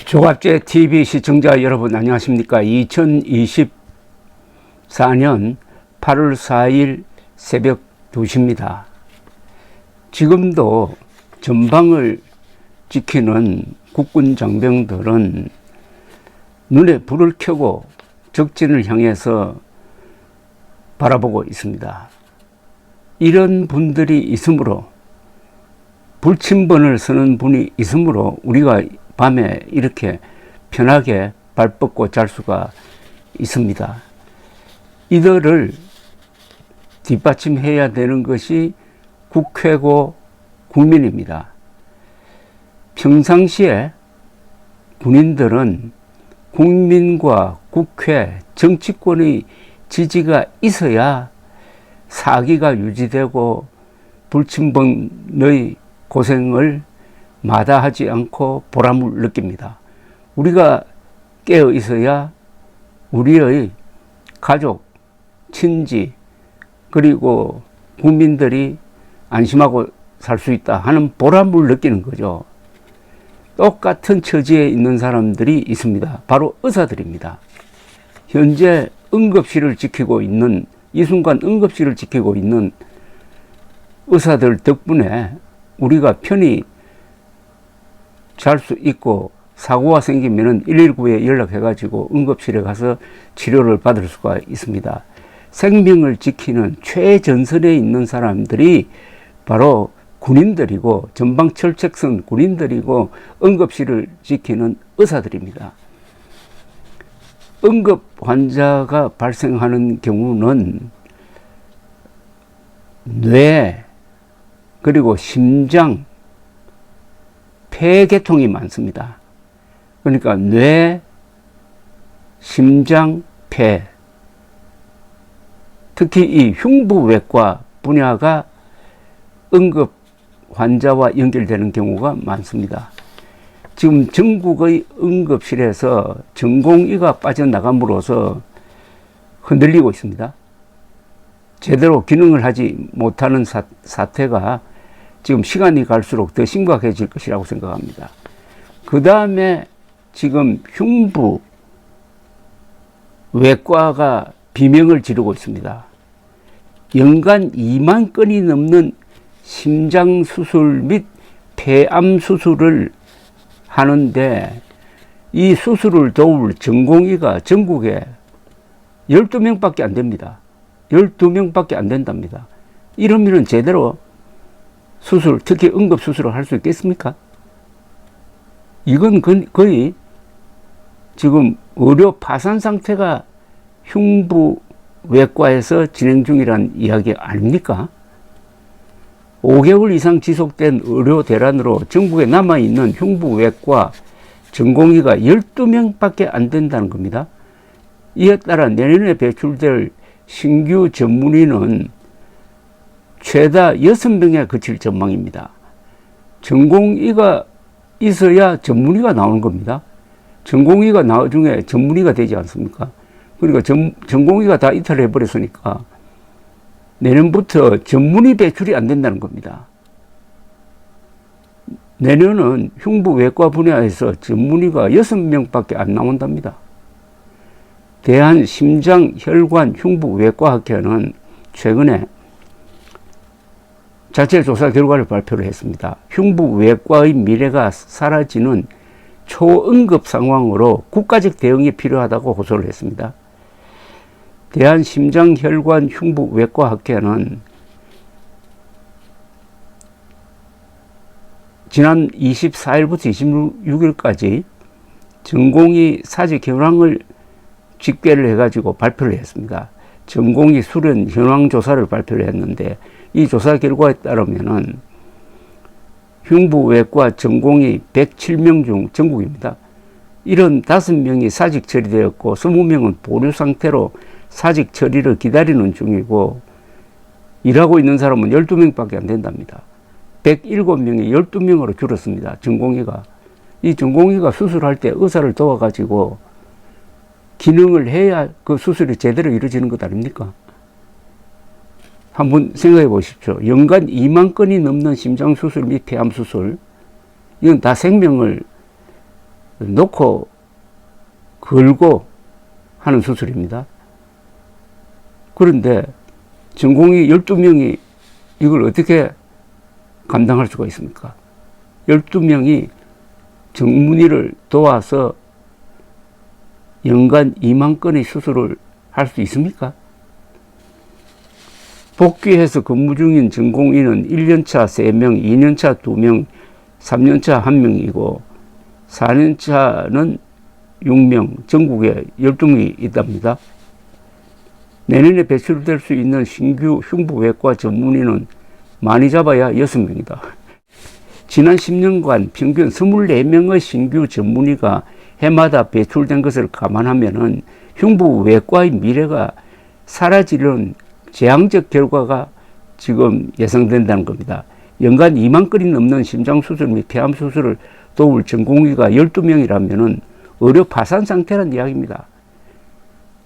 조갑제 TV 시청자 여러분 안녕하십니까. 2024년 8월 4일 새벽 2시입니다. 지금도 전방을 지키는 국군 장병들은 눈에 불을 켜고 적진을 향해서 바라보고 있습니다. 이런 분들이 있으므로, 불침번을 서는 분이 있으므로 우리가 밤에 이렇게 편하게 발 뻗고 잘 수가 있습니다. 이들을 뒷받침해야 되는 것이 국회고 국민입니다. 평상시에 군인들은 국민과 국회, 정치권의 지지가 있어야 사기가 유지되고 불침번의 고생을 마다하지 않고 보람을 느낍니다. 우리가 깨어 있어야 우리의 가족, 친지, 그리고 국민들이 안심하고 살 수 있다 하는 보람을 느끼는 거죠. 똑같은 처지에 있는 사람들이 있습니다. 바로 의사들입니다. 현재 응급실을 지키고 있는, 이 순간 응급실을 지키고 있는 의사들 덕분에 우리가 편히 잘 수 있고, 사고가 생기면은 119에 연락해가지고 응급실에 가서 치료를 받을 수가 있습니다. 생명을 지키는 최전선에 있는 사람들이 바로 군인들이고, 전방철책선 군인들이고, 응급실을 지키는 의사들입니다. 응급 환자가 발생하는 경우는 뇌, 그리고 심장, 폐계통이 많습니다. 그러니까 뇌, 심장, 폐, 특히 이 흉부외과 분야가 응급 환자와 연결되는 경우가 많습니다. 지금 전국의 응급실에서 전공의가 빠져나감으로써 흔들리고 있습니다. 제대로 기능을 하지 못하는 사태가 지금 시간이 갈수록 더 심각해질 것이라고 생각합니다. 그 다음에 지금 흉부 외과가 비명을 지르고 있습니다. 연간 2만 건이 넘는 심장 수술 및 폐암 수술을 하는데, 이 수술을 도울 전공의가 전국에 12명밖에 안 됩니다. 12명밖에 안 된답니다. 이러면 제대로 수술, 특히 응급수술을 할 수 있겠습니까? 이건 거의 지금 의료 파산 상태가 흉부외과에서 진행 중이란 이야기 아닙니까? 5개월 이상 지속된 의료 대란으로 전국에 남아있는 흉부외과 전공의가 12명밖에 안 된다는 겁니다. 이에 따라 내년에 배출될 신규 전문의는 최다 6명에 그칠 전망입니다. 전공의가 있어야 전문의가 나오는 겁니다. 전공의가 나중에 전문의가 되지 않습니까? 그러니까 전공의가 다 이탈해버렸으니까 내년부터 전문의 배출이 안 된다는 겁니다. 내년은 흉부외과 분야에서 전문의가 6명밖에 안 나온답니다. 대한심장혈관흉부외과학회는 최근에 자체 조사 결과를 발표를 했습니다. 흉부외과의 미래가 사라지는 초응급 상황으로 국가적 대응이 필요하다고 호소를 했습니다. 대한심장혈관흉부외과학회는 지난 24일부터 26일까지 전공의 사직 현황을 집계를 해가지고 발표를 했습니다. 전공의 수련 현황 조사를 발표를 했는데, 이 조사 결과에 따르면은 흉부외과 전공의 107명 중, 전국입니다, 75명이 사직 처리되었고 20명은 보류 상태로 사직 처리를 기다리는 중이고, 일하고 있는 사람은 12명밖에 안 된답니다. 107명이 12명으로 줄었습니다. 전공의가. 이 전공의가 수술할 때 의사를 도와가지고 기능을 해야 그 수술이 제대로 이루어지는 것 아닙니까? 한번 생각해 보십시오. 연간 2만 건이 넘는 심장수술 및 폐암수술, 이건 다 생명을 놓고 걸고 하는 수술입니다. 그런데 전공의 12명이 이걸 어떻게 감당할 수가 있습니까? 12명이 정문의를 도와서 연간 2만 건의 수술을 할 수 있습니까? 복귀해서 근무 중인 전공의는 1년차 3명, 2년차 2명, 3년차 1명이고 4년차는 6명, 전국에 12명이 있답니다. 내년에 배출될 수 있는 신규 흉부외과 전문의는 많이 잡아야 6명이다. 지난 10년간 평균 24명의 신규 전문의가 해마다 배출된 것을 감안하면 흉부외과의 미래가 사라지는 재앙적 결과가 지금 예상된다는 겁니다. 연간 2만 건이 넘는 심장수술 및 폐암수술을 도울 전공의가 12명이라면 의료 파산 상태란 이야기입니다.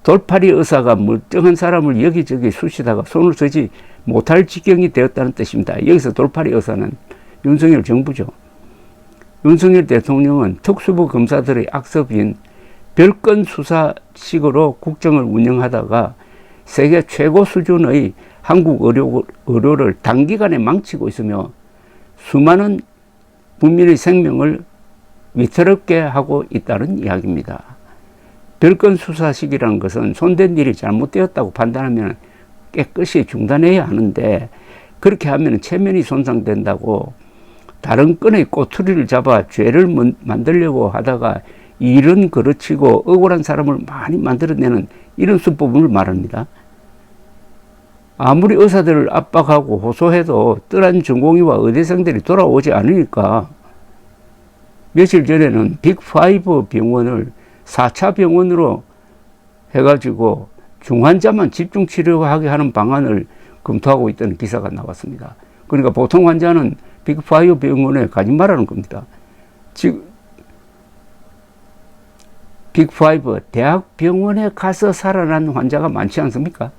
돌팔이 의사가 멀쩡한 사람을 여기저기 쑤시다가 손을 쓰지 못할 지경이 되었다는 뜻입니다. 여기서 돌팔이 의사는 윤석열 정부죠. 윤석열 대통령은 특수부 검사들의 악습인 별건 수사식으로 국정을 운영하다가 세계 최고 수준의 한국 의료를 단기간에 망치고 있으며 수많은 국민의 생명을 위태롭게 하고 있다는 이야기입니다. 별건 수사식이라는 것은 손댄 일이 잘못되었다고 판단하면 깨끗이 중단해야 하는데 그렇게 하면 체면이 손상된다고 다른 건의 꼬투리를 잡아 죄를 만들려고 하다가 일은 그르치고 억울한 사람을 많이 만들어내는 이런 수법을 말합니다. 아무리 의사들을 압박하고 호소해도 뜰한 전공의와 의대생들이 돌아오지 않으니까 며칠 전에는 빅5 병원을 4차 병원으로 해가지고 중환자만 집중 치료하게 하는 방안을 검토하고 있다는 기사가 나왔습니다. 그러니까 보통 환자는 빅5 병원에 가지 말라는 겁니다. 지금 빅5 대학병원에 가서 살아난 환자가 많지 않습니까?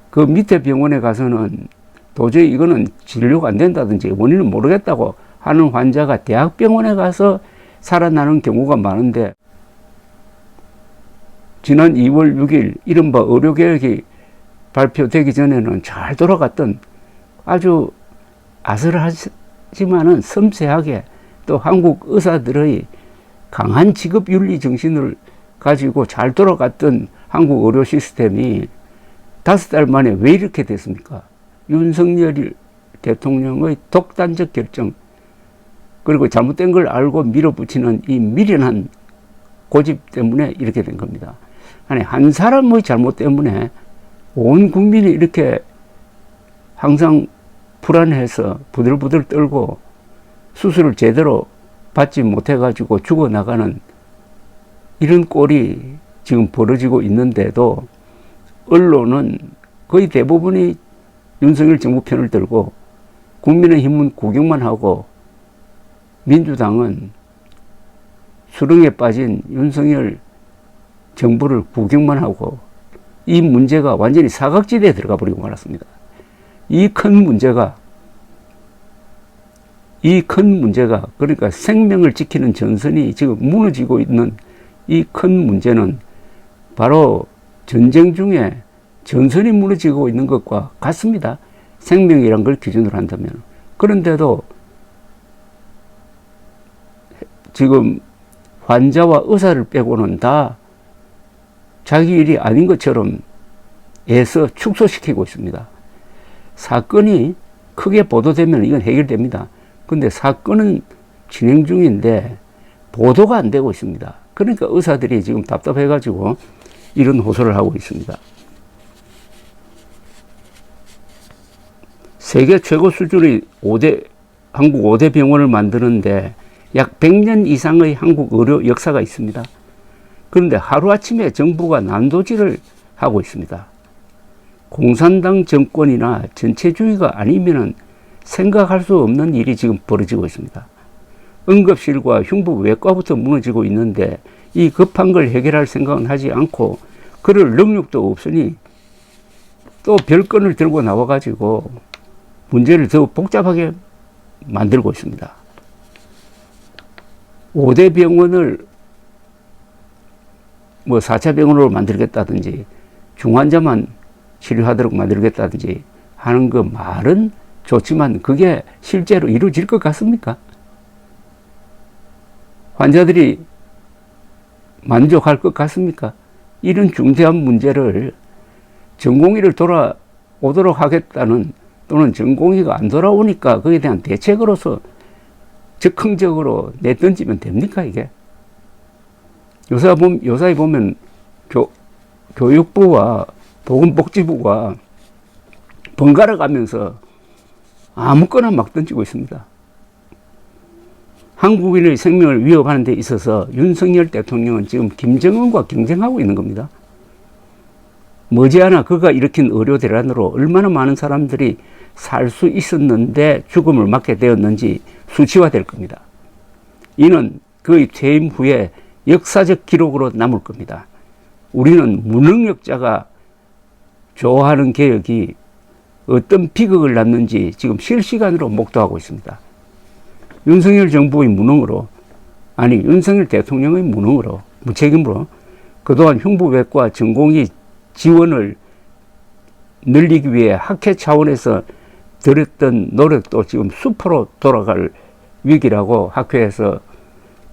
그 밑에 병원에 가서는 도저히 이거는 진료가 안 된다든지 원인을 모르겠다고 하는 환자가 대학병원에 가서 살아나는 경우가 많은데 지난 2월 6일 이른바 의료개혁이 발표되기 전에는 잘 돌아갔던 아주 아슬하지만은 섬세하게 또 한국 의사들의 강한 직업윤리 정신을 가지고 잘 돌아갔던 한국 의료 시스템이 5달 만에 왜 이렇게 됐습니까? 윤석열 대통령의 독단적 결정 그리고 잘못된 걸 알고 밀어붙이는 이 미련한 고집 때문에 이렇게 된 겁니다. 아니 한 사람의 잘못 때문에 온 국민이 이렇게 항상 불안해서 부들부들 떨고 수술을 제대로 받지 못해가지고 죽어나가는 이런 꼴이 지금 벌어지고 있는데도 언론은 거의 대부분이 윤석열 정부 편을 들고 국민의힘은 구경만 하고 민주당은 수렁에 빠진 윤석열 정부를 구경만 하고 이 문제가 완전히 사각지대에 들어가 버리고 말았습니다. 이 큰 문제가 그러니까 생명을 지키는 전선이 지금 무너지고 있는 이 큰 문제는 바로 전쟁 중에 전선이 무너지고 있는 것과 같습니다. 생명이란 걸 기준으로 한다면. 그런데도 지금 환자와 의사를 빼고는 다 자기 일이 아닌 것처럼 애써 축소시키고 있습니다. 사건이 크게 보도되면 이건 해결됩니다. 근데 사건은 진행 중인데 보도가 안 되고 있습니다. 그러니까 의사들이 지금 답답해가지고 이런 호소를 하고 있습니다. 세계 최고 수준의 한국 5대 병원을 만드는데 약 100년 이상의 한국 의료 역사가 있습니다. 그런데 하루아침에 정부가 난도질을 하고 있습니다. 공산당 정권이나 전체주의가 아니면은 생각할 수 없는 일이 지금 벌어지고 있습니다. 응급실과 흉부외과부터 무너지고 있는데 이 급한 걸 해결할 생각은 하지 않고 그럴 능력도 없으니 또 별건을 들고 나와가지고 문제를 더 복잡하게 만들고 있습니다. 5대 병원을 뭐 4차 병원으로 만들겠다든지 중환자만 치료하도록 만들겠다든지 하는 그 말은 좋지만 그게 실제로 이루어질 것 같습니까? 환자들이 만족할 것 같습니까? 이런 중대한 문제를 전공의를 돌아오도록 하겠다는, 또는 전공의가 안 돌아오니까 거기에 대한 대책으로서 적극적으로 내던지면 됩니까, 이게? 요사이 보면 교육부와 보건복지부가 번갈아 가면서 아무거나 막 던지고 있습니다. 한국인의 생명을 위협하는 데 있어서 윤석열 대통령은 지금 김정은과 경쟁하고 있는 겁니다. 머지않아 그가 일으킨 의료 대란으로 얼마나 많은 사람들이 살 수 있었는데 죽음을 맞게 되었는지 수치화될 겁니다. 이는 그의 퇴임 후에 역사적 기록으로 남을 겁니다. 우리는 무능력자가 좋아하는 개혁이 어떤 비극을 낳는지 지금 실시간으로 목도하고 있습니다. 윤석열 정부의 무능으로, 아니 윤석열 대통령의 무능으로, 무책임으로 그동안 흉부외과 전공의 지원을 늘리기 위해 학회 차원에서 들였던 노력도 지금 수포로 돌아갈 위기라고 학회에서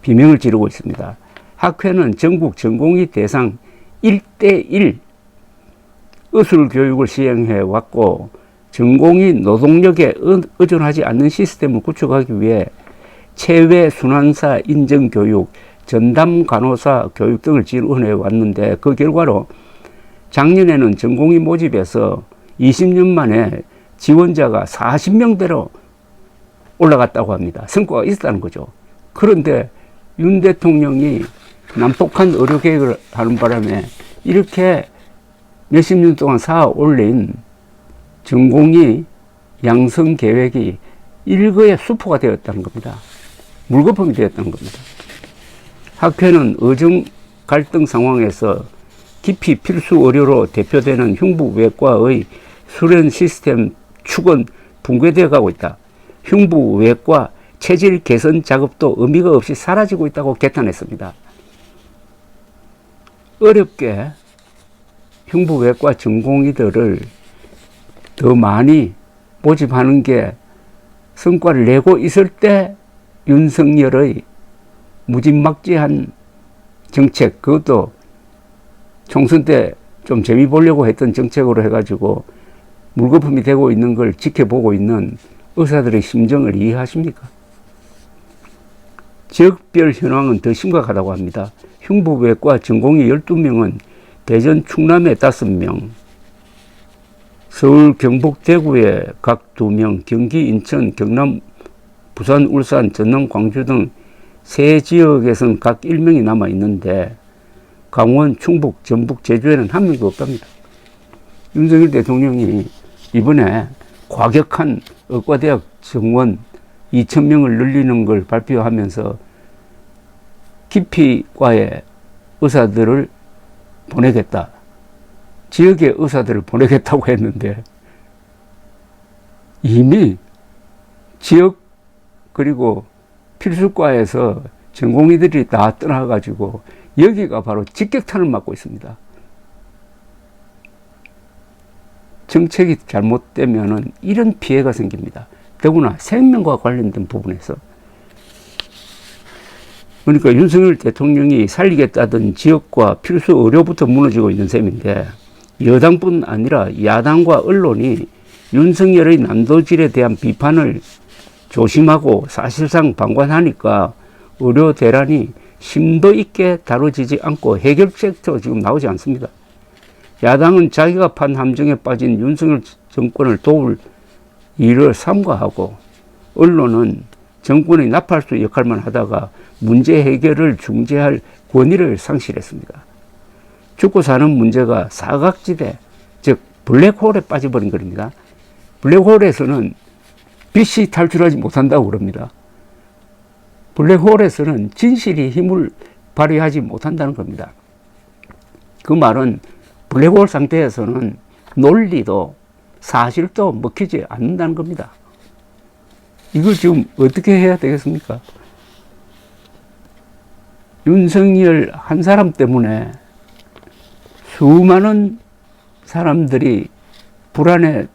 비명을 지르고 있습니다. 학회는 전국 전공의 대상 1대1 의술 교육을 시행해 왔고, 전공의 노동력에 의존하지 않는 시스템을 구축하기 위해 체외 순환사 인정 교육, 전담 간호사 교육 등을 지원해 왔는데, 그 결과로 작년에는 전공의 모집에서 20년 만에 지원자가 40명대로 올라갔다고 합니다. 성과가 있었다는 거죠. 그런데 윤 대통령이 난폭한 의료 계획을 하는 바람에 이렇게 몇십 년 동안 쌓아 올린 전공의 양성 계획이 일거에 수포가 되었다는 겁니다. 물거품이 되었다는 겁니다. 학회는 의정 갈등 상황에서 깊이 필수 의료로 대표되는 흉부외과의 수련 시스템 축은 붕괴되어 가고 있다. 흉부외과 체질 개선 작업도 의미가 없이 사라지고 있다고 개탄했습니다. 어렵게 흉부외과 전공의들을 더 많이 모집하는 게 성과를 내고 있을 때 윤석열의 무지막지한 정책, 그것도 총선 때 좀 재미 보려고 했던 정책으로 해가지고 물거품이 되고 있는 걸 지켜보고 있는 의사들의 심정을 이해하십니까? 지역별 현황은 더 심각하다고 합니다. 흉부외과 전공의 12명은 대전 충남에 5명, 서울 경북 대구에 각 2명, 경기 인천 경남 부산 울산 전남 광주 등 세 지역에서는 각 1명이 남아 있는데, 강원 충북 전북 제주에는 1명도 없답니다. 윤석열 대통령이 이번에 과격한 의과대학 정원 2,000명을 늘리는 걸 발표하면서 기피과에 의사들을 보내겠다, 지역의 의사들을 보내겠다고 했는데, 이미 지역 그리고 필수과에서 전공의들이 다 떠나가지고 여기가 바로 직격탄을 맞고 있습니다. 정책이 잘못되면은 이런 피해가 생깁니다. 더구나 생명과 관련된 부분에서. 그러니까 윤석열 대통령이 살리겠다던 지역과 필수 의료부터 무너지고 있는 셈인데, 여당뿐 아니라 야당과 언론이 윤석열의 난도질에 대한 비판을 조심하고 사실상 방관하니까 의료 대란이 심도 있게 다뤄지지 않고 해결책도 지금 나오지 않습니다. 야당은 자기가 판 함정에 빠진 윤석열 정권을 도울 일을 삼가하고, 언론은 정권의 나팔수 역할만 하다가 문제 해결을 중재할 권위를 상실했습니다. 죽고 사는 문제가 사각지대, 즉 블랙홀에 빠져버린 겁니다. 블랙홀에서는 빛이 탈출하지 못한다고 그럽니다. 블랙홀에서는 진실이 힘을 발휘하지 못한다는 겁니다. 그 말은 블랙홀 상태에서는 논리도 사실도 먹히지 않는다는 겁니다. 이걸 지금 어떻게 해야 되겠습니까? 윤석열 한 사람 때문에 수많은 사람들이 불안에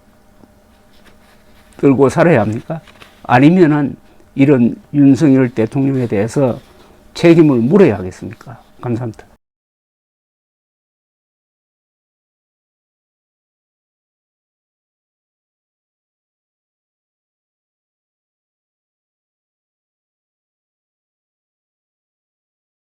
떨고 살아야 합니까? 아니면은 이런 윤석열 대통령에 대해서 책임을 물어야 하겠습니까? 감사합니다.